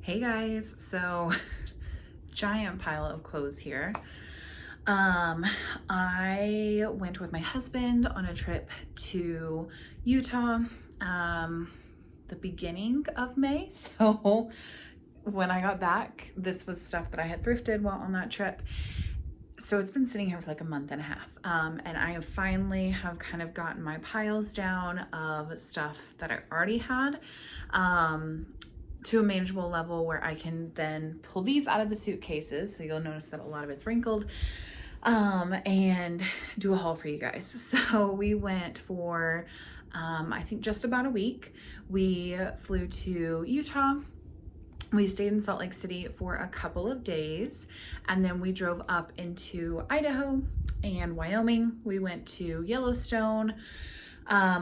Hey guys, so giant pile of clothes here. I went with my husband on a trip to Utah the beginning of May. So when I got back, this was stuff that I had thrifted while on that trip. So it's been sitting here for like a month and a half. And I finally have kind of gotten my piles down of stuff that I already had. To a manageable level where I can then pull these out of the suitcases. So you'll notice that a lot of it's wrinkled, and do a haul for you guys. So we went for, I think just about a week. We flew to Utah. We stayed in Salt Lake City for a couple of days, and then we drove up into Idaho and Wyoming. We went to Yellowstone.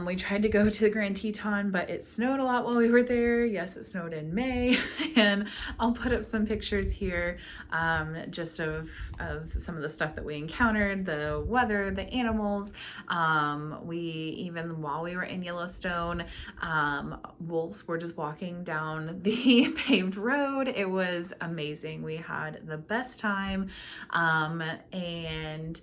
We tried to go to the Grand Teton, but it snowed a lot while we were there. Yes, it snowed in May, and I'll put up some pictures here just of some of the stuff that we encountered, the weather, the animals. Even while we were in Yellowstone, wolves were just walking down the paved road. It was amazing. We had the best time, and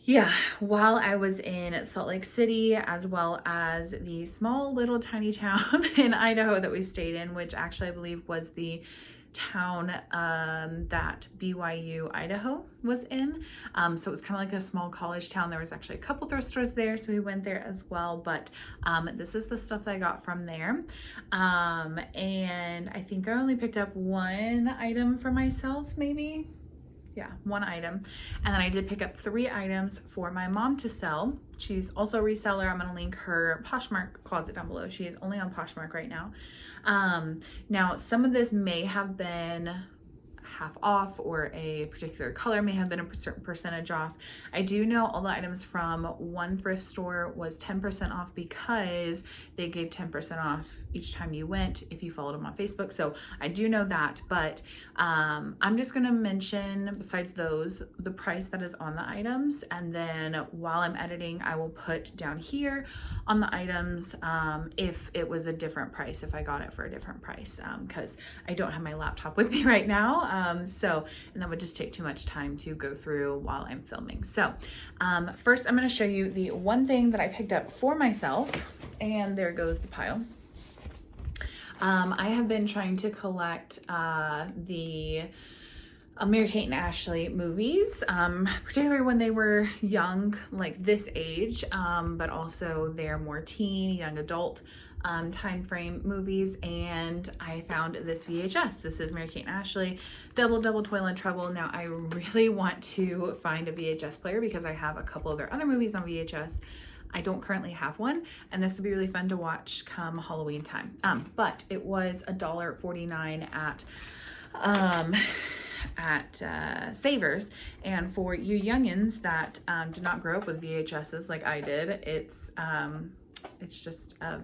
yeah, while I was in Salt Lake City, as well as the small little tiny town in Idaho that we stayed in, which actually I believe was the town that BYU Idaho was in. So it was kind of like a small college town. There was actually a couple thrift stores there, so we went there as well. But this is the stuff that I got from there. And I think I only picked up one item for myself, maybe. Yeah, one item. And then I did pick up 3 items for my mom to sell. She's also a reseller. I'm going to link her Postmark closet down below. She is only on Postmark right now. Now, some of this may have been half off, or a particular color may have been a certain percentage off. I do know all the items from one thrift store was 10% off because they gave 10% off each time you went if you followed them on Facebook. So I do know that, but I'm just going to mention, besides those, the price that is on the items. And then while I'm editing, I will put down here on the items if it was a different price, if I got it for a different price, because I don't have my laptop with me right now. And that would just take too much time to go through while I'm filming. So first I'm going to show you the one thing that I picked up for myself, and there goes the pile. I have been trying to collect the Mary-Kate and Ashley movies, particularly when they were young, like this age, but also their more teen, young adult time frame movies. And I found this VHS. This is Mary-Kate and Ashley, Double Toil and Trouble. Now I really want to find a VHS player because I have a couple of their other movies on VHS. I don't currently have one, and this would be really fun to watch come Halloween time. But it was $1.49 at Savers. And for you youngins that did not grow up with VHSs like I did, it's just a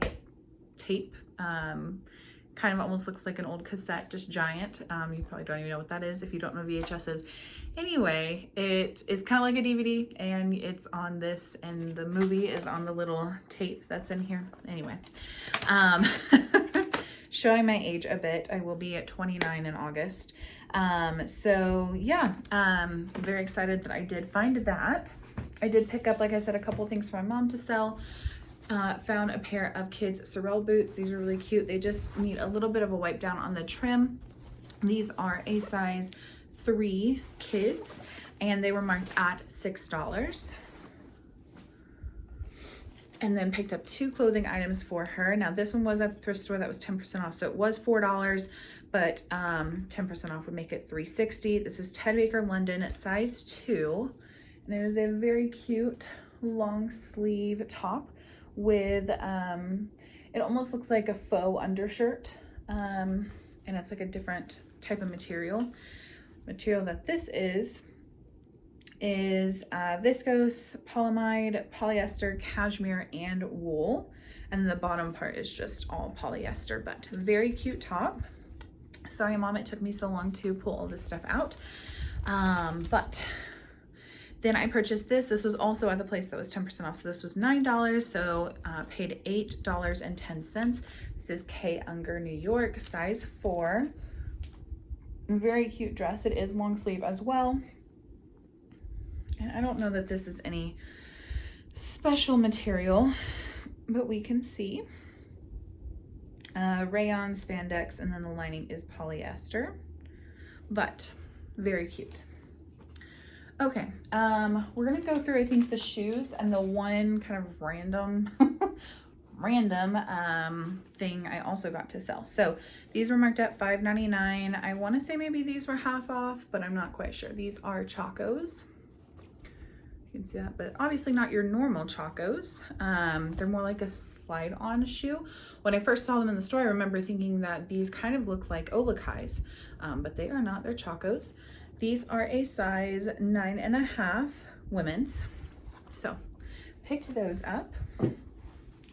tape, kind of almost looks like an old cassette, just giant. You probably don't even know what that is if you don't know VHSs. Anyway, it is kind of like a DVD, and it's on this, and the movie is on the little tape that's in here. Anyway, showing my age a bit, I will be at 29 in August. So yeah, very excited that I did find that. I did pick up, like I said, a couple things for my mom to sell. Found a pair of kids' Sorel boots. These are really cute. They just need a little bit of a wipe down on the trim. These are a size 3 kids, and they were marked at $6. And then picked up 2 clothing items for her. Now this one was at the thrift store that was 10% off, so it was $4, but 10% off would make it $3.60. This is Ted Baker London at size 2, and it is a very cute long sleeve top with it almost looks like a faux undershirt, and it's like a different type of material that this is viscose, polyamide, polyester, cashmere, and wool, and the bottom part is just all polyester. But very cute top. Sorry mom, it took me so long to pull all this stuff out, but then I purchased this. This was also at the place that was 10% off, so this was $9, so paid $8.10. This is K. Unger, New York, size 4. Very cute dress. It is long sleeve as well. And I don't know that this is any special material, but we can see. Rayon, spandex, and then the lining is polyester, but very cute. Okay, we're gonna go through, I think, the shoes and the one kind of random thing I also got to sell. So these were marked at $5.99. I want to say maybe these were half off, but I'm not quite sure. These are Chacos. You can see that, but obviously not your normal Chacos. They're more like a slide-on shoe. When I first saw them in the store, I remember thinking that these kind of look like Olakais, but they are not. They're Chacos. These are a size 9.5 women's. So picked those up.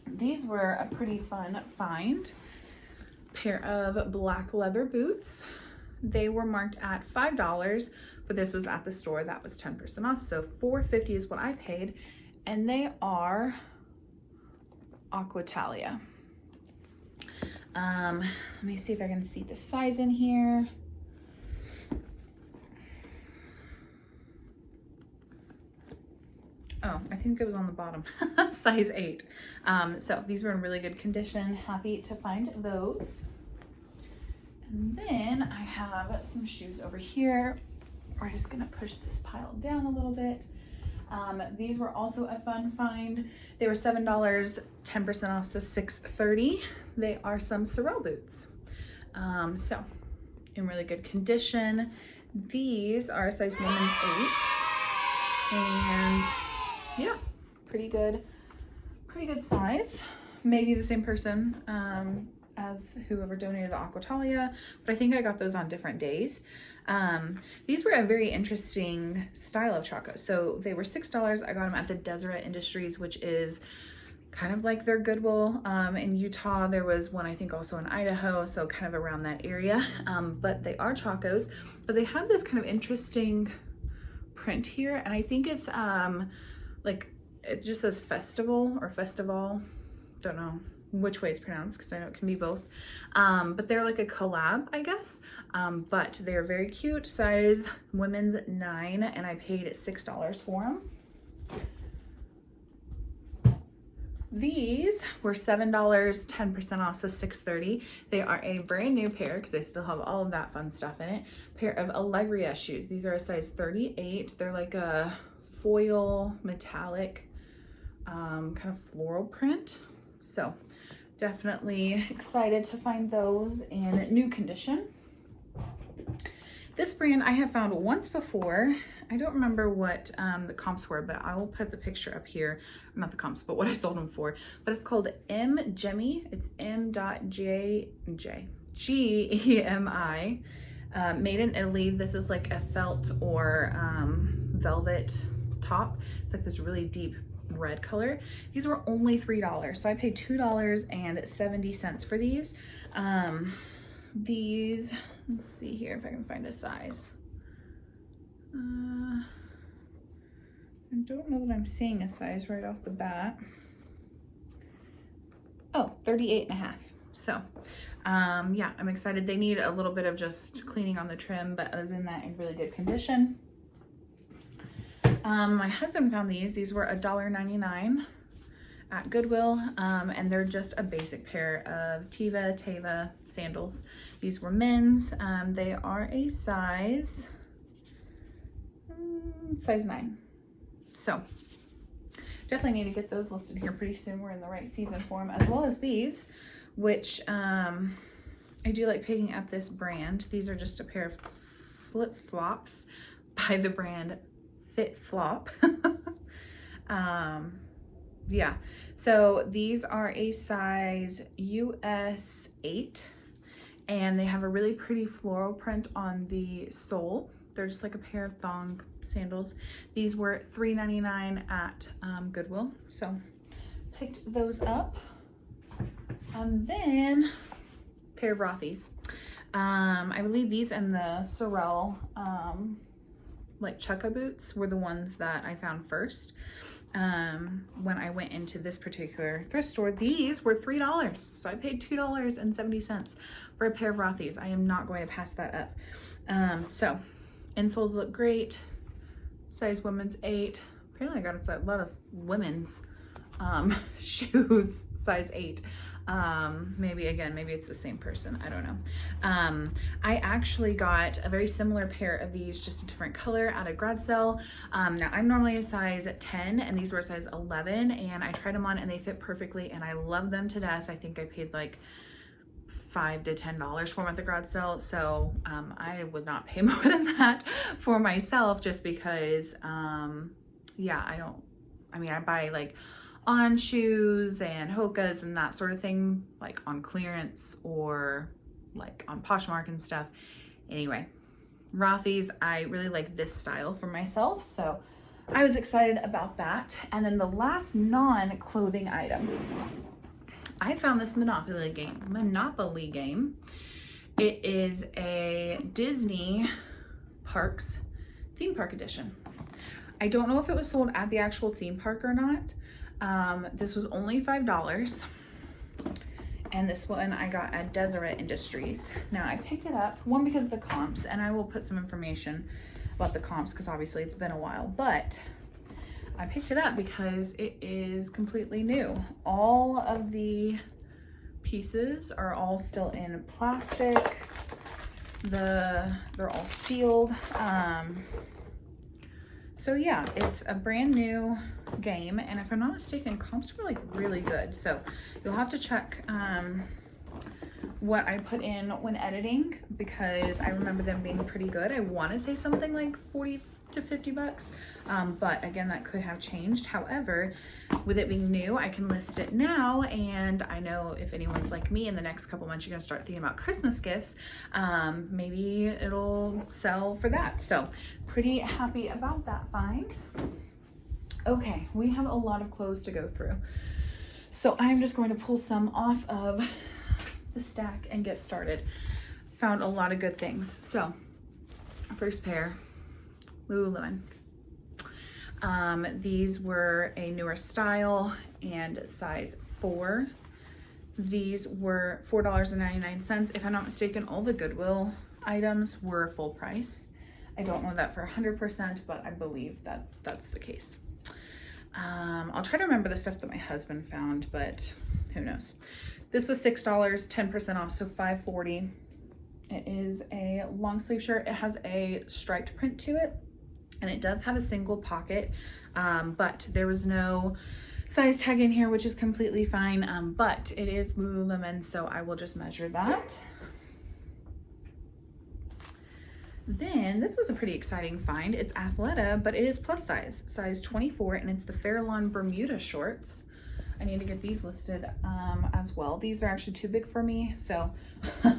These were a pretty fun find. Pair of black leather boots. They were marked at $5, but this was at the store. That was 10% off. So $4.50 is what I paid. And they are Aquatalia. Let me see if I can see the size in here. Oh, I think it was on the bottom, size 8. So these were in really good condition. Happy to find those. And then I have some shoes over here. We're just gonna push this pile down a little bit. These were also a fun find. They were $7, 10% off, so $6.30. They are some Sorel boots. So in really good condition. These are a size women's 8. And yeah, pretty good size. Maybe the same person as whoever donated the Aquatalia, but I think I got those on different days. These were a very interesting style of Chacos. So they were $6. I got them at the Deseret Industries, which is kind of like their Goodwill in Utah. There was one, I think, also in Idaho, so kind of around that area. But they are Chacos, but they have this kind of interesting print here, and I think it's like, it just says festival or festival, don't know which way it's pronounced because I know it can be both, but they're like a collab, I guess, but they're very cute. Size women's 9, and I paid $6 for them. These were $7, 10% off, so $6.30. They are a brand new pair because they still have all of that fun stuff in it. Pair of Allegria shoes. These are a size 38. They're like a foil metallic kind of floral print. So definitely excited to find those in new condition. This brand I have found once before. I don't remember what the comps were, but I will put the picture up here. Not the comps, but what I sold them for. But it's called M Gemi. It's M.Gemi. Made in Italy. This is like a felt or velvet top. It's like this really deep red color. These were only $3, so I paid $2.70 for these. These, let's see here if I can find a size. I don't know that I'm seeing a size right off the bat. Oh, 38.5. So yeah, I'm excited. They need a little bit of just cleaning on the trim, but other than that, in really good condition. My husband found these were $1.99 at Goodwill, and they're just a basic pair of Teva sandals. These were men's. They are a size 9. So definitely need to get those listed here pretty soon. We're in the right season for them, as well as these, which I do like picking up this brand. These are just a pair of flip-flops by the brand Fit Flop. Yeah, so these are a size US 8, and they have a really pretty floral print on the sole. They're just like a pair of thong sandals. These were $3.99 at Goodwill, so picked those up. And then pair of Rothy's. I believe these and the Sorel like chukka boots were the ones that I found first. when I went into this particular thrift store. These were $3. So I paid $2.70 for a pair of Rothy's. I am not going to pass that up. So insoles look great. Size women's 8. Apparently I got a lot of women's shoes, size 8. Maybe it's the same person, I don't know. I actually got a very similar pair of these, just a different color, at a garage sale. Now I'm normally a size 10 and these were a size 11, and I tried them on and they fit perfectly and I love them to death. I think I paid like $5 to $10 for them at the garage sale, so I would not pay more than that for myself, just because yeah, I buy like on shoes and Hoka's and that sort of thing, like on clearance or like on Poshmark and stuff. Anyway, Rothy's, I really like this style for myself, so I was excited about that. And then the last non-clothing item, I found this Monopoly game. It is a Disney Parks theme park edition. I don't know if it was sold at the actual theme park or not. This was only $5, and this one I got at Deseret Industries. Now I picked it up, one, because of the comps, and I will put some information about the comps because obviously it's been a while, but I picked it up because it is completely new. All of the pieces are all still in plastic. They're all sealed. So yeah, it's a brand new game, and if I'm not mistaken, comps were like really good. So you'll have to check what I put in when editing, because I remember them being pretty good. I want to say something like 40 to 50 bucks, but again, that could have changed. However, with it being new, I can list it now, and I know if anyone's like me, in the next couple months you're gonna start thinking about Christmas gifts, maybe it'll sell for that. So pretty happy about that find. Okay, we have a lot of clothes to go through, so I'm just going to pull some off of the stack and get started. Found a lot of good things. So first pair, Lululemon. These were a newer style and size 4. These were $4.99. If I'm not mistaken, all the Goodwill items were full price. I don't know that for 100%, but I believe that that's the case. I'll try to remember the stuff that my husband found, but who knows. This was $6, 10% off, so $5.40. It is a long sleeve shirt. It has a striped print to it, and it does have a single pocket, but there was no size tag in here, which is completely fine, but it is Lululemon, so I will just measure that. Then this was a pretty exciting find. It's Athleta, but it is plus size 24, and it's the Fairlawn Bermuda shorts. I need to get these listed as well. These are actually too big for me, so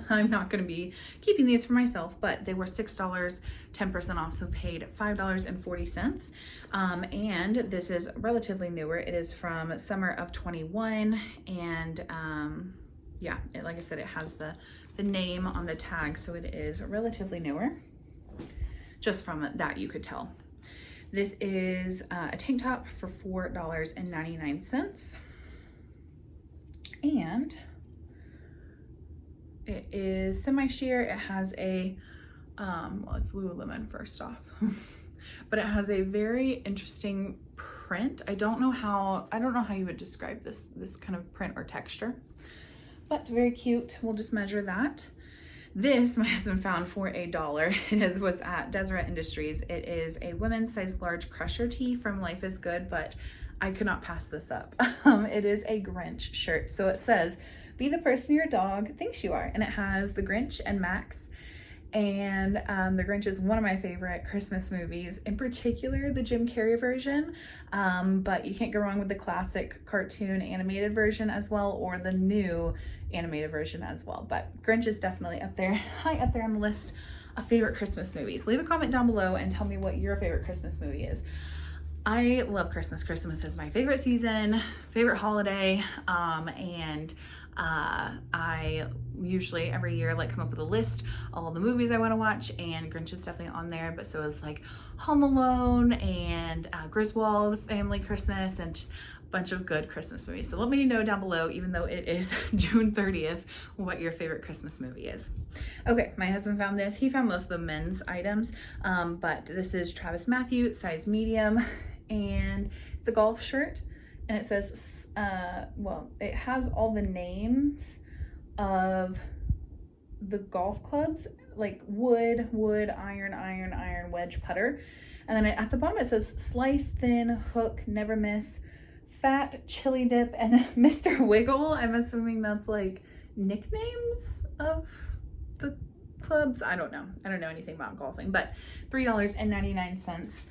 I'm not going to be keeping these for myself, but they were $6, 10% off, so paid $5.40. And this is relatively newer. It is from summer of 21, and yeah, like I said, it has the name on the tag, so it is relatively newer. Just from that, you could tell. This is a tank top for $4.99. And it is semi-sheer. It has a, well, it's Lululemon first off, but it has a very interesting print. I don't know how you would describe this kind of print or texture, but very cute. We'll just measure that. This my husband found for $1. It was at Deseret Industries. It is a women's size large crusher tee from Life is Good, but I could not pass this up. It is a Grinch shirt. So it says, "Be the person your dog thinks you are." And it has the Grinch and Max. And the Grinch is one of my favorite Christmas movies, in particular the Jim Carrey version. But you can't go wrong with the classic cartoon animated version as well, or the new animated version as well. But Grinch is definitely up there, high up there on the list of favorite Christmas movies. Leave a comment down below and tell me what your favorite Christmas movie is. I love Christmas. Christmas is my favorite season, favorite holiday, and I usually every year like come up with a list of all the movies I want to watch, and Grinch is definitely on there, but so is like Home Alone and Griswold Family Christmas, and just a bunch of good Christmas movies. So let me know down below, even though it is June 30th, what your favorite Christmas movie is. Okay, my husband found this. He found most of the men's items, but this is Travis Mathew, size medium, and it's a golf shirt, and it says, well, it has all the names of the golf clubs, like wood, iron, wedge, putter. And then at the bottom it says slice, thin, hook, never miss, fat, chili dip, and Mr. Wiggle. I'm assuming that's like nicknames of the clubs. I don't know anything about golfing, but $3.99.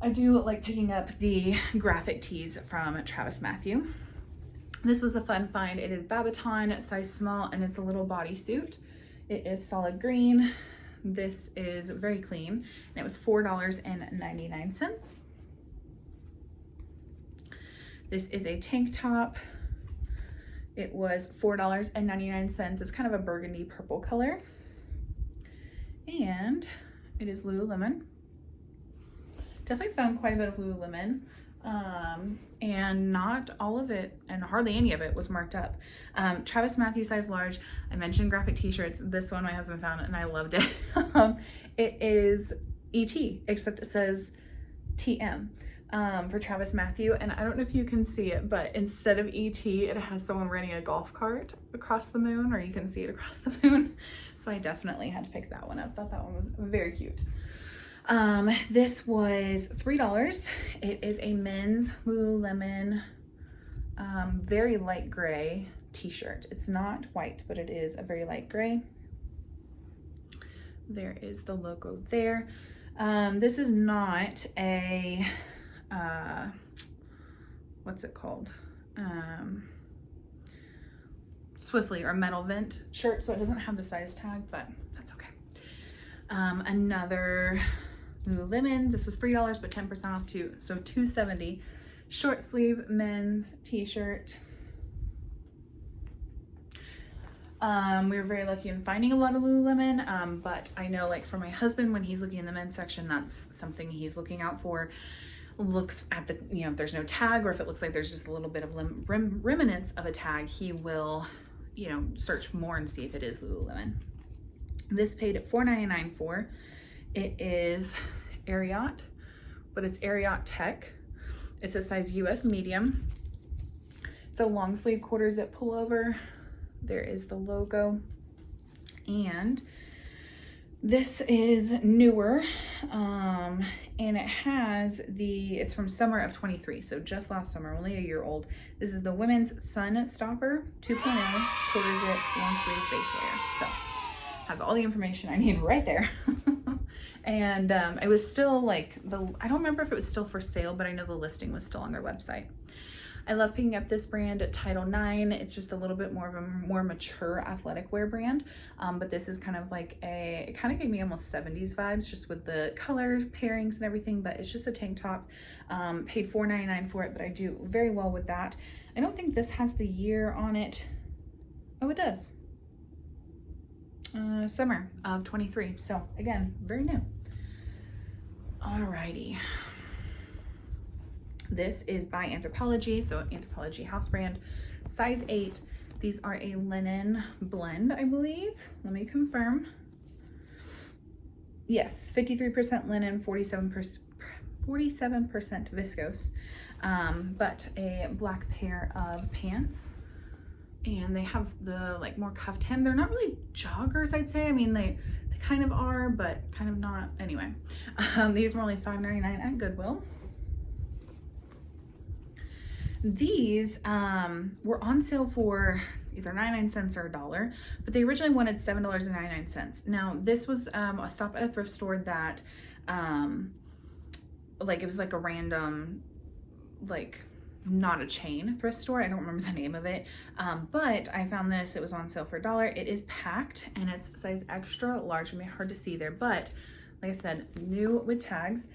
I do like picking up the graphic tees from Travis Mathew. This was a fun find. It is Babaton, size small, and it's a little bodysuit. It is solid green. This is very clean, and it was $4.99. This is a tank top. It was $4.99. It's kind of a burgundy purple color, and it is Lululemon. Definitely found quite a bit of Lululemon, and not all of it, and hardly any of it was marked up. Travis Mathew, size large. I mentioned graphic t-shirts. This one my husband found and I loved it. It is ET, except it says TM for Travis Mathew, and I don't know if you can see it, but instead of ET, it has someone riding a golf cart across the moon, or you can see it across the moon. So I definitely had to pick that one up. Thought that one was very cute. This was $3. It is a men's Lululemon, very light gray t-shirt. It's not white, but it is a very light gray. There is the logo there. This is not a, what's it called? Swiftly or Metal Vent shirt, so it doesn't have the size tag, but that's okay. Another Lululemon. This was $3, but 10% off too, so $2.70. Short sleeve men's t-shirt. We were very lucky in finding a lot of Lululemon, but I know, like, for my husband, when he's looking in the men's section, that's something he's looking out for. Looks at the, you know, if there's no tag, or if it looks like there's just a little bit of remnants of a tag, he will, you know, search more and see if it is Lululemon. This paid at $4.99 for. It is Ariat, but it's Ariat Tech. It's a size US medium. It's a long sleeve quarter zip pullover. There is the logo. And this is newer, and it has it's from summer of 23, so just last summer, only a year old. This is the women's Sun Stopper 2.0 quarter zip long sleeve base layer. So has all the information I need right there. And it was still like I don't remember if it was still for sale, but I know the listing was still on their website. I love picking up this brand at Title IX. It's just a little bit more of a more mature athletic wear brand, but this is kind of like it kind of gave me almost 70s vibes, just with the color pairings and everything, but it's just a tank top. Paid $4.99 for it, but I do very well with that. I don't think this has the year on it. Oh, it does. Summer of 23. So again, very new. Alrighty. This is by Anthropologie, so Anthropologie house brand, size 8. These are a linen blend, I believe. Let me confirm. Yes, 53% linen, 47% viscose, but a black pair of pants. And they have the like more cuffed hem. They're not really joggers, I'd say. I mean, they kind of are, but kind of not. Anyway, these were only $5.99 at Goodwill. These were on sale for either 99 cents or $1, but they originally wanted $7.99. Now, this was a stop at a thrift store that, like, it was like a random, like, not a chain thrift store. I don't remember the name of it, but I found this. It was on sale for $1. It is packed, and it's size extra large. It may be hard to see there, but like I said, new with tags.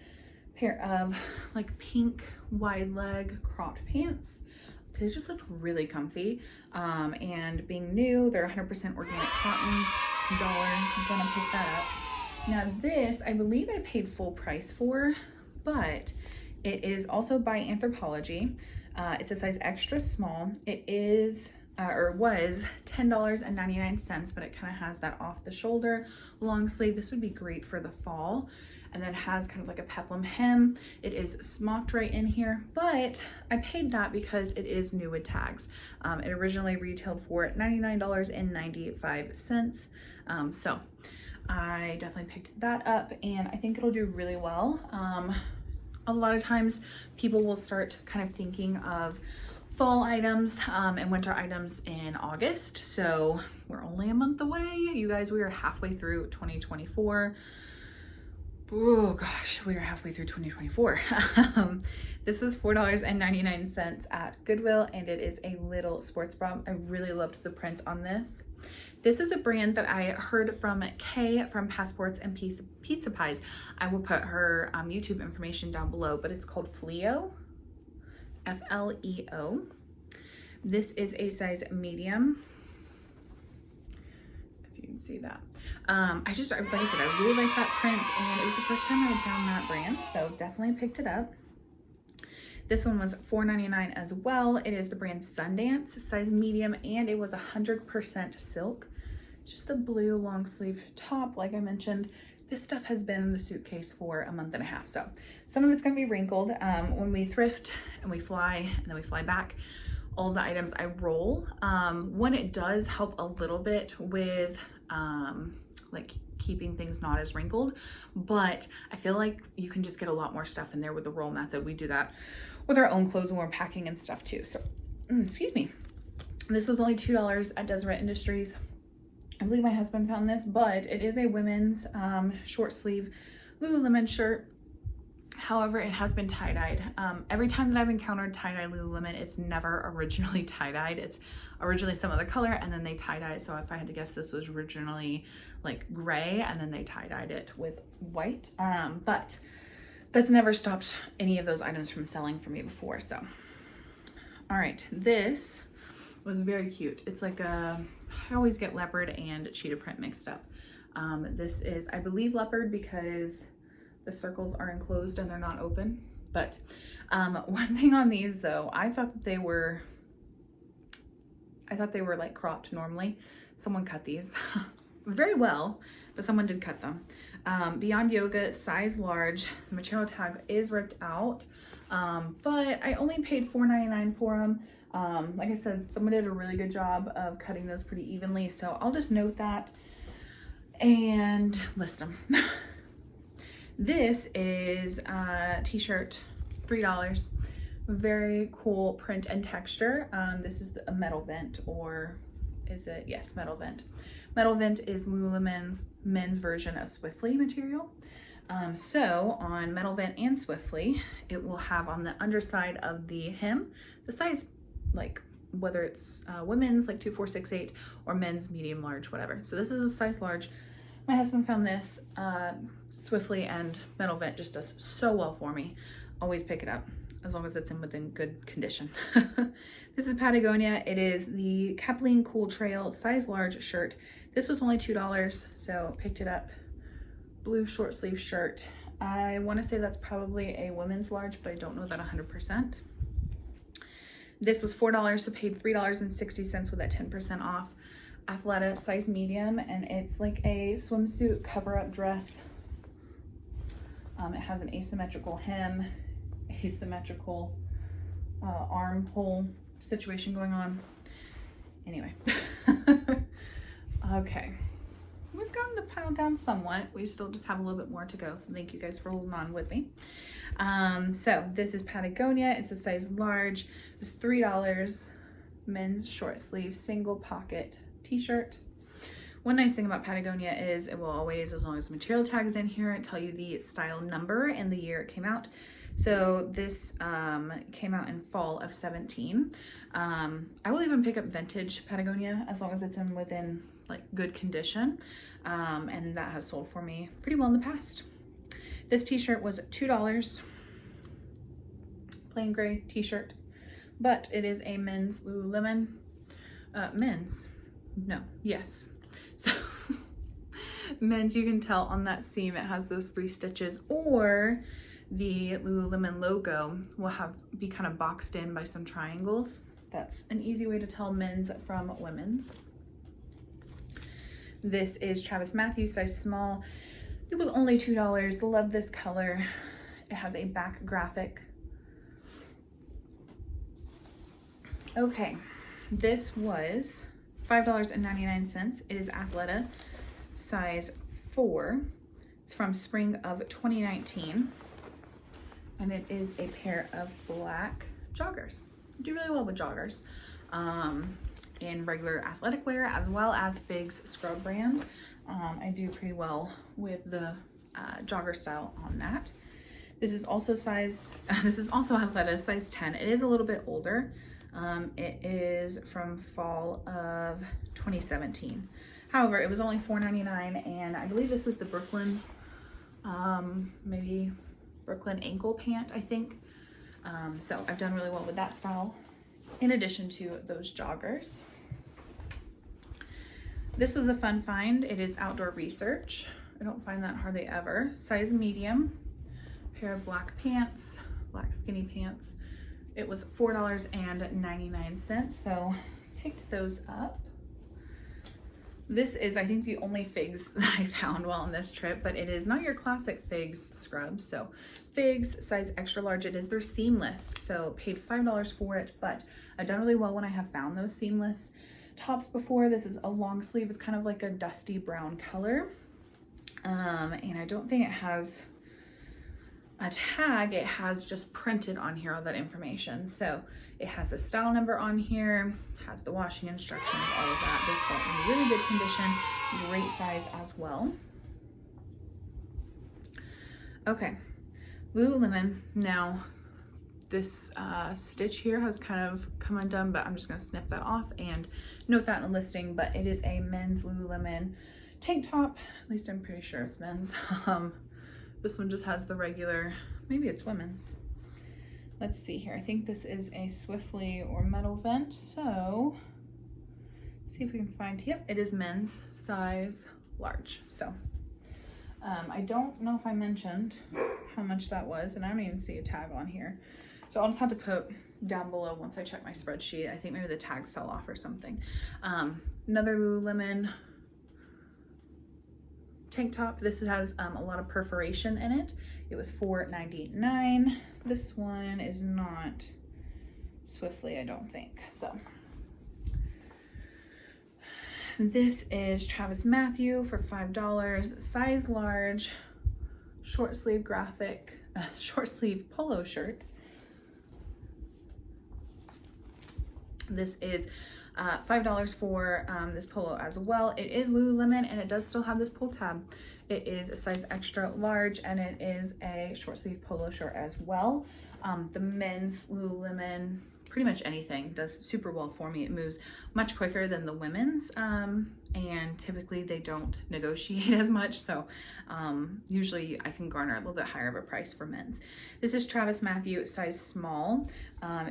pair of like pink wide leg cropped pants. They just looked really comfy. And being new, they're 100% organic cotton. $1, I'm gonna pick that up. Now this, I believe I paid full price for, but it is also by Anthropologie. It's a size extra small. It is, or was $10.99, but it kind of has that off the shoulder long sleeve. This would be great for the fall. And then has kind of like a peplum hem. It is smocked right in here, but I paid that because it is new with tags. It originally retailed for $99.95. So I definitely picked that up, and I think it'll do really well. A lot of times people will start kind of thinking of fall items and winter items in August. So we're only a month away. You guys, we are halfway through 2024. Oh gosh, we are halfway through 2024. This is $4.99 at Goodwill, and it is a little sports bra. I really loved the print on this. This is a brand that I heard from Kay from Passports and Pizza Pies. I will put her YouTube information down below, but it's called Fleo, F-L-E-O. This is a size medium. If you can see that. Like I said, I really like that print, and it was the first time I had found that brand, so definitely picked it up. This one was $4.99 as well. It is the brand Sundance, size medium, and it was 100% silk. It's just a blue long sleeve top, like I mentioned. This stuff has been in the suitcase for a month and a half, so some of it's gonna be wrinkled. When we thrift and we fly and then we fly back, all the items I roll. When it does help a little bit with like keeping things not as wrinkled, but I feel like you can just get a lot more stuff in there with the roll method. We do that with our own clothes when we're packing and stuff too. So, excuse me. This was only $2 at Deseret Industries. I believe my husband found this, but it is a women's short sleeve Lululemon shirt. However, it has been tie-dyed. Every time that I've encountered tie-dye Lululemon, it's never originally tie-dyed. It's originally some other color, and then they tie-dye. So if I had to guess, this was originally like gray, and then they tie-dyed it with white. But that's never stopped any of those items from selling for me before. So, all right, this was very cute. It's like I always get leopard and cheetah print mixed up. This is, I believe, leopard because the circles are enclosed and they're not open. But one thing on these though, I thought that they were like cropped normally. Someone cut these very well, but someone did cut them. Beyond Yoga, size large. The material tag is ripped out, but I only paid $4.99 for them. Like I said, someone did a really good job of cutting those pretty evenly, so I'll just note that and list them. This is a t-shirt, $3. Very cool print and texture. This is a metal vent, or is it? Yes, metal vent. Metal vent is Lululemon's men's version of Swiftly material. So on metal vent and Swiftly, it will have on the underside of the hem the size, like whether it's women's like 2, 4, 6, 8, or men's medium, large, whatever. So this is a size large. My husband found this. Swiftly and metal vent just does so well for me. Always pick it up as long as it's within good condition. This is Patagonia. It is the Capline Cool Trail size large shirt. This was only $2, so picked it up. Blue short sleeve shirt. I want to say that's probably a women's large, but I don't know that 100%. This was $4, so paid $3.60 with that 10% off. Athleta size medium, and it's like a swimsuit cover-up dress. It has an asymmetrical hem, asymmetrical armhole situation going on. Anyway, okay, we've gotten the pile down somewhat. We still just have a little bit more to go, so thank you guys for holding on with me. So this is Patagonia. It's a size large. It was $3. Men's short sleeve single pocket t-shirt. One nice thing about Patagonia is it will always, as long as the material tag is in here, tell you the style number and the year it came out. So this came out in fall of 17. I will even pick up vintage Patagonia as long as it's within like good condition, and that has sold for me pretty well in the past. This t-shirt was $2, plain gray t-shirt, but it is a men's Lululemon, so men's. You can tell on that seam it has those 3 stitches, or the Lululemon logo will be kind of boxed in by some triangles. That's an easy way to tell men's from women's. This is Travis Matthew, size small. It was only $2. Love this color. It has a back graphic. Okay, this was $5.99. It is Athleta, size 4. It's from spring of 2019. And it is a pair of black joggers. I do really well with joggers in regular athletic wear, as well as Fig's scrub brand. I do pretty well with the jogger style on that. This is also Athleta, size 10. It is a little bit older. It is from fall of 2017. However, it was only $4.99, and I believe this is the Brooklyn, maybe Brooklyn ankle pant, I think. So I've done really well with that style, in addition to those joggers. This was a fun find. It is Outdoor Research. I don't find that hardly ever. Size medium, pair of black pants, black skinny pants. It was $4.99, so picked those up. This is, I think, the only Figs that I found while on this trip, but it is not your classic Figs scrub. So Figs, size extra large. It is their seamless, so paid $5 for it, but I've done really well when I have found those seamless tops before. This is a long sleeve. It's kind of like a dusty brown color. And I don't think it has a tag. It has just printed on here all that information. So it has a style number on here, has the washing instructions, all of that. This felt in really good condition, great size as well. Okay, Lululemon. Now this stitch here has kind of come undone, but I'm just gonna snip that off and note that in the listing. But it is a men's Lululemon tank top. At least I'm pretty sure it's men's. This one just has the regular, maybe it's women's. Let's see here. I think this is a Swiftly or Metal Vent. So see if we can find, yep, it is men's, size large. So I don't know if I mentioned how much that was, and I don't even see a tag on here. So I'll just have to put down below once I check my spreadsheet. I think maybe the tag fell off or something. Another Lululemon tank top. This has a lot of perforation in it. It was $4.99. This one is not Swiftly, I don't think. So this is Travis Matthew for $5, size large, short sleeve graphic, short sleeve polo shirt. This is $5 for this polo as well. It is Lululemon, and it does still have this pull tab. It is a size extra large, and it is a short sleeve polo shirt as well. The men's Lululemon, pretty much anything, does super well for me. It moves much quicker than the women's, and typically they don't negotiate as much, so usually I can garner a little bit higher of a price for men's. This is Travis Matthew, size small.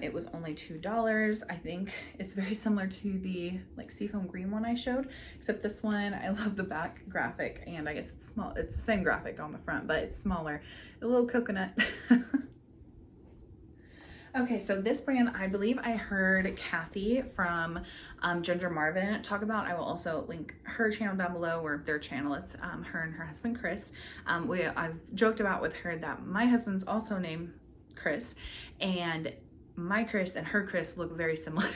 It was only $2. I think it's very similar to the like seafoam green one I showed, except this one, I love the back graphic, and I guess it's small. It's the same graphic on the front, but it's smaller. A little coconut. Okay, so this brand, I believe I heard Kathy from Ginger Marvin talk about. I will also link her channel down below, or their channel. It's her and her husband, Chris. I've joked about with her that my husband's also named Chris, and my Chris and her Chris look very similar.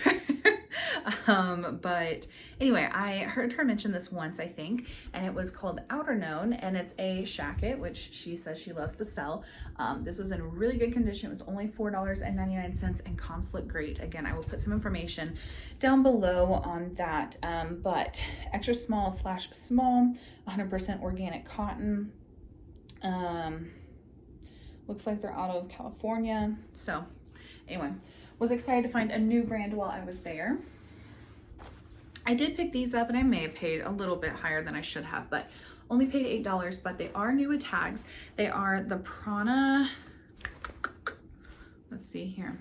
But anyway, I heard her mention this once, I think, and it was called Outer Known, and it's a shacket, which she says she loves to sell. This was in really good condition. It was only $4.99, and comps look great. Again, I will put some information down below on that, but extra small / small, 100% organic cotton. Looks like they're out of California. So anyway, was excited to find a new brand while I was there. I did pick these up and I may have paid a little bit higher than I should have, but only paid $8, but they are new with tags. They are the Prana, let's see here.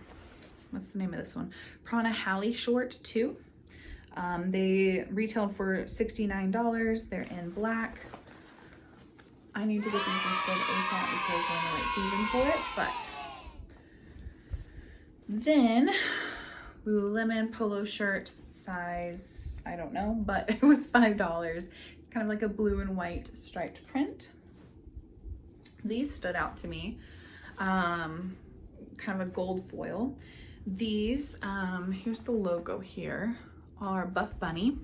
What's the name of this one? Prana Halley Short 2. They retailed for $69. They're in black. I need to get these instead ASAP because we're in the right season for it, but then Lululemon polo shirt size, I don't know, but it was $5. It's kind of like a blue and white striped print. These stood out to me. Kind of a gold foil. These, here's the logo here, are Buff Bunny.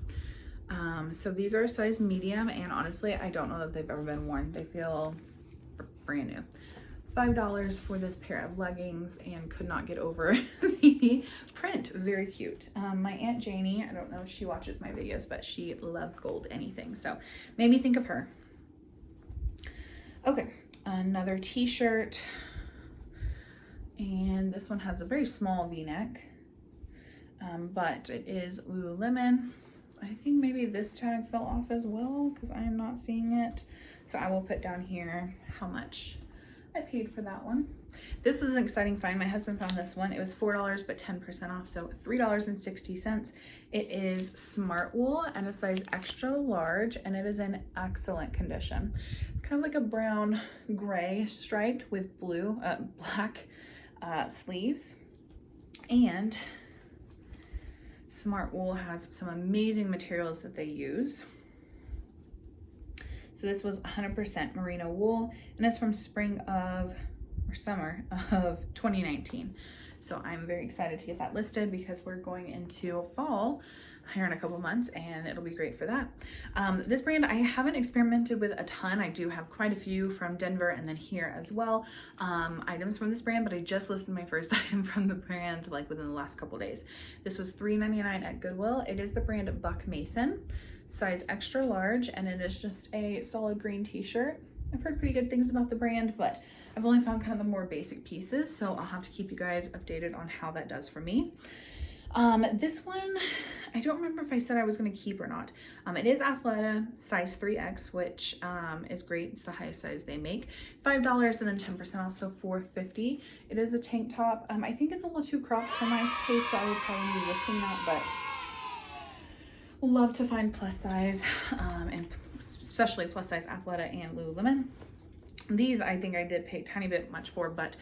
So these are a size medium, and honestly, I don't know that they've ever been worn. They feel brand new. $5 for this pair of leggings, and could not get over the print. Very cute. My Aunt Janie, I don't know if she watches my videos, but she loves gold anything, so made me think of her. Okay, another t-shirt, and this one has a very small v-neck, but it is Lululemon. I think maybe this tag fell off as well because I am not seeing it, so I will put down here how much I paid for that one. This is an exciting find. My husband found this one. It was $4 but 10% off, so $3.60. It is smart wool and a size extra large, and it is in excellent condition. It's kind of like a brown gray striped with blue black sleeves, and Smart Wool has some amazing materials that they use. So this was 100% merino wool, and it's from summer of 2019. So I'm very excited to get that listed because we're going into fall here in a couple months, and it'll be great for that. This brand I haven't experimented with a ton. I do have quite a few from Denver and then here as well, items from this brand, but I just listed my first item from the brand like within the last couple days. This was $3.99 at Goodwill. It is the brand Buck Mason, size extra large, and it is just a solid green t-shirt. I've heard pretty good things about the brand, but I've only found kind of the more basic pieces, so I'll have to keep you guys updated on how that does for me. This one, I don't remember if I said I was going to keep or not. It is Athleta size 3X, which is great. It's the highest size they make. $5 and then 10% off, so $4.50. It is a tank top. I think it's a little too cropped for my taste, so I would probably be listing that, but love to find plus size, and especially plus size Athleta and Lululemon. These I think I did pay a tiny bit much for, but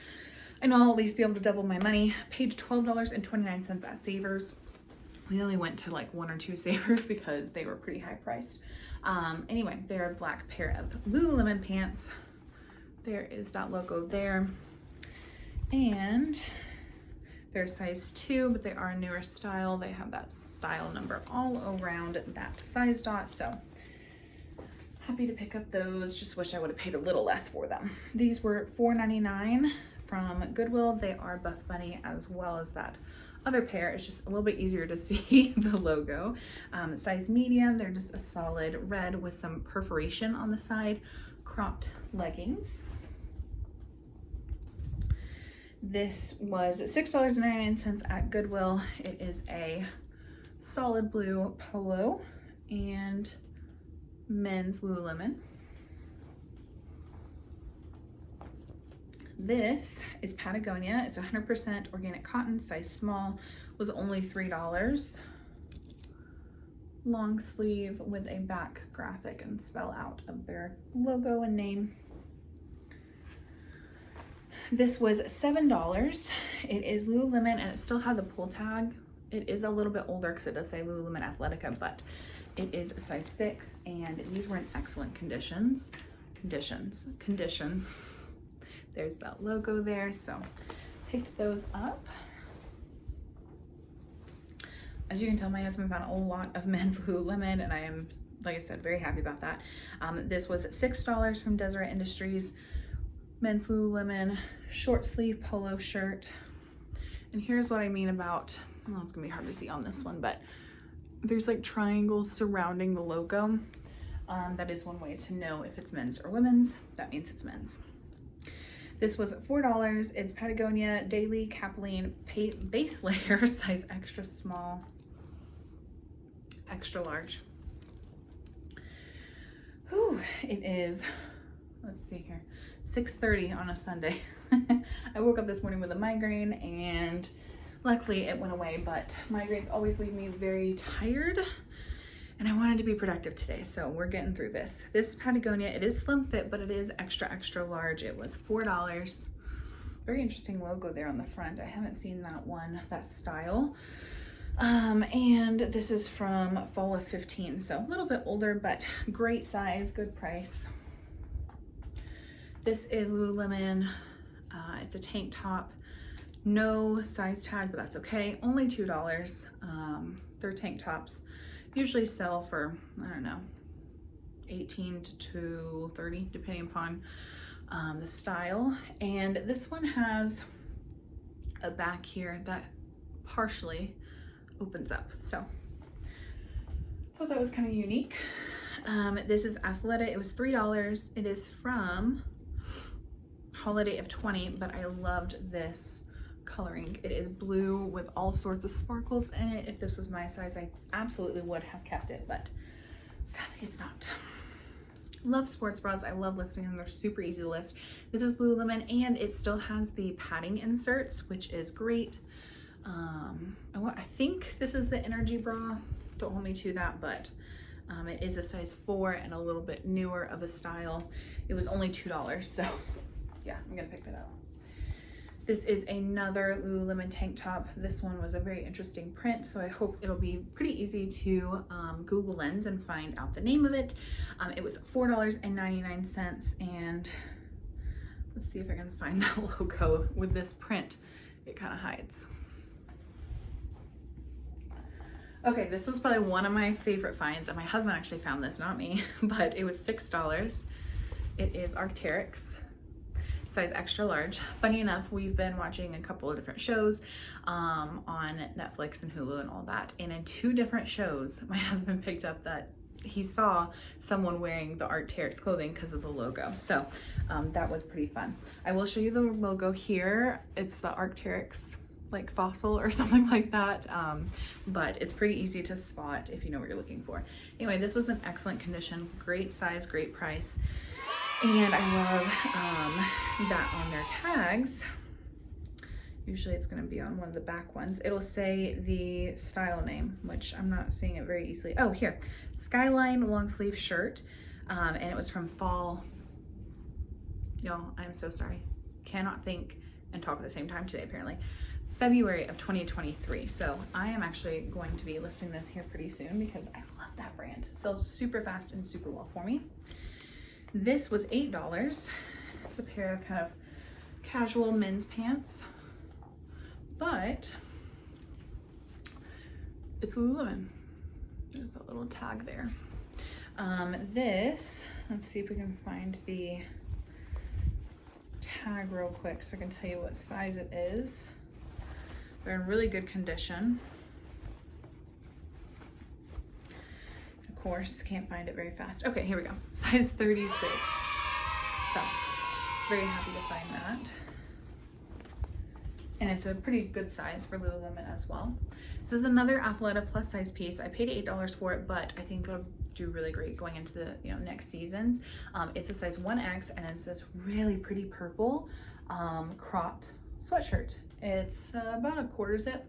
I know I'll at least be able to double my money. Paid $12.29 at Savers. We only went to like 1 or 2 Savers because they were pretty high priced. Anyway, they're a black pair of Lululemon pants. There is that logo there. And they're size 2, but they are a newer style. They have that style number all around that size dot, so happy to pick up those. Just wish I would have paid a little less for them. These were $4.99 from Goodwill. They are Buff Bunny as well as that other pair. It's just a little bit easier to see the logo. Size medium. They're just a solid red with some perforation on the side. Cropped leggings. This was $6.99 at Goodwill. It is a solid blue polo and men's Lululemon. This is Patagonia. It's 100% organic cotton, size small, was only $3. Long sleeve with a back graphic and spell out of their logo and name. This was $7. It is Lululemon, and it still had the pull tag. It is a little bit older because it does say Lululemon Athletica, but it is a size 6, and these were in excellent condition. There's that logo there, so picked those up. As you can tell, my husband found a whole lot of men's Lululemon, and I am, like I said, very happy about that. This was $6 from Deseret Industries. Men's Lululemon short sleeve polo shirt. And here's what I mean about, well, it's gonna be hard to see on this one, but there's like triangles surrounding the logo. That is one way to know if it's men's or women's. That means it's men's. This was $4. It's Patagonia Daily Capilene Base Layer, size extra small. extra large. Whew, it is, let's see here, 6:30 on a Sunday. I woke up this morning with a migraine and luckily it went away, but migraines always leave me very tired and I wanted to be productive today, so we're getting through this. This is Patagonia. It is slim fit, but it is extra, extra large. It was $4. Very interesting logo there on the front. I haven't seen that one, that style. And this is from fall of 15, so a little bit older, but great size, good price. This is Lululemon. It's a tank top, no size tag, but that's okay. Only $2. Their tank tops usually sell for, I don't know, 18 to 30, depending upon the style. And this one has a back here that partially opens up, so I thought that was kind of unique. This is Athleta. It was $3. It is from holiday of 20, but I loved this coloring. It is blue with all sorts of sparkles in it. If this was my size, I absolutely would have kept it, but sadly it's not. Love sports bras. I love listing them. They're super easy to list. This is Lululemon, and it still has the padding inserts, which is great. I think this is the energy bra. Don't hold me to that, but it is a size 4 and a little bit newer of a style. It was only $2, so yeah, I'm gonna pick that up. This is another Lululemon tank top. This one was a very interesting print, so I hope it'll be pretty easy to Google Lens and find out the name of it. It was $4.99, and let's see if I can find that logo with this print. It kind of hides. Okay, this was probably one of my favorite finds, and my husband actually found this, not me, but it was $6. It is Arc'teryx, size extra large. Funny enough, we've been watching a couple of different shows on Netflix and Hulu and all that, and in 2 different shows, my husband picked up that he saw someone wearing the Arc'teryx clothing because of the logo. So that was pretty fun. I will show you the logo here. It's the Arc'teryx like fossil or something like that, but it's pretty easy to spot if you know what you're looking for. Anyway, this was in excellent condition, great size, great price, and I love that on their tags. Usually it's going to be on one of the back ones. It'll say the style name, which I'm not seeing it very easily. Oh, here, Skyline long sleeve shirt, and it was from fall. Y'all, I'm so sorry. Cannot think and talk at the same time today, apparently. February of 2023. So I am actually going to be listing this here pretty soon because I love that brand. It sells super fast and super well for me. This was $8. It's a pair of kind of casual men's pants, but it's Lululemon. There's a little tag there. This, let's see if we can find the tag real quick so I can tell you what size it is. They're in really good condition. Of course, can't find it very fast. Okay, here we go. Size 36. So, very happy to find that. And it's a pretty good size for Lululemon as well. This is another Athleta plus size piece. I paid $8 for it, but I think it'll do really great going into the next seasons. It's a size 1X, and it's this really pretty purple cropped sweatshirt. It's about a quarter zip.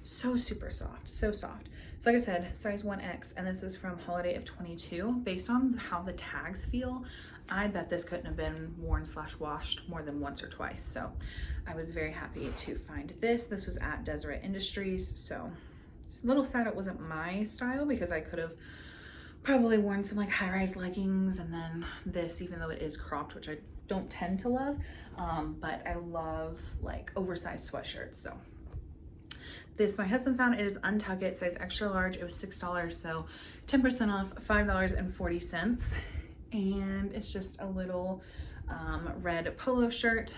So super soft, so soft. So like I said, size 1X, and this is from holiday of 22. Based on how the tags feel, I bet this couldn't have been worn / washed more than once or twice. So I was very happy to find this. This was at Deseret Industries. So it's a little sad it wasn't my style because I could have probably worn some like high-rise leggings and then this, even though it is cropped, which I don't tend to love, but I love like oversized sweatshirts. So this my husband found. It is Untuck It, size extra large. It was $6, so 10% off, $5.40. And it's just a little red polo shirt.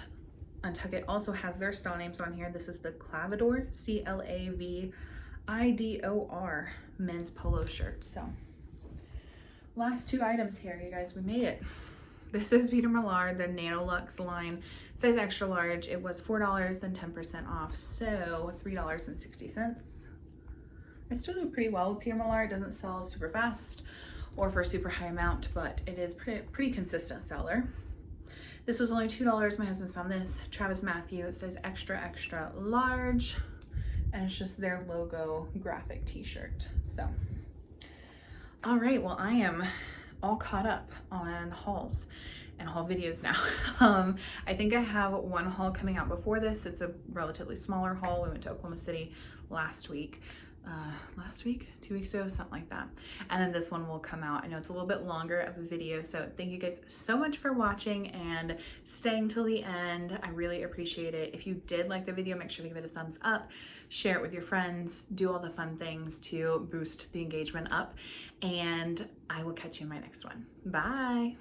Untuck It also has their style names on here. This is the Clavador, Clavidor men's polo shirt. So last 2 items here, you guys, we made it. This is Peter Millar, the Nano Luxe line, size extra large. It was $4, then 10% off, so $3.60. I still do pretty well with Peter Millar. It doesn't sell super fast or for a super high amount, but it is pretty consistent seller. This was only $2. My husband found this. Travis Matthew. It says extra, extra large. And it's just their logo graphic t-shirt. So, all right. Well, I am all caught up on hauls and haul videos now. I think I have one haul coming out before this. It's a relatively smaller haul. We went to Oklahoma City last week, 2 weeks ago, something like that. And then this one will come out. I know it's a little bit longer of a video, so thank you guys so much for watching and staying till the end. I really appreciate it. If you did like the video, make sure to give it a thumbs up, share it with your friends, do all the fun things to boost the engagement up, and I will catch you in my next one. Bye.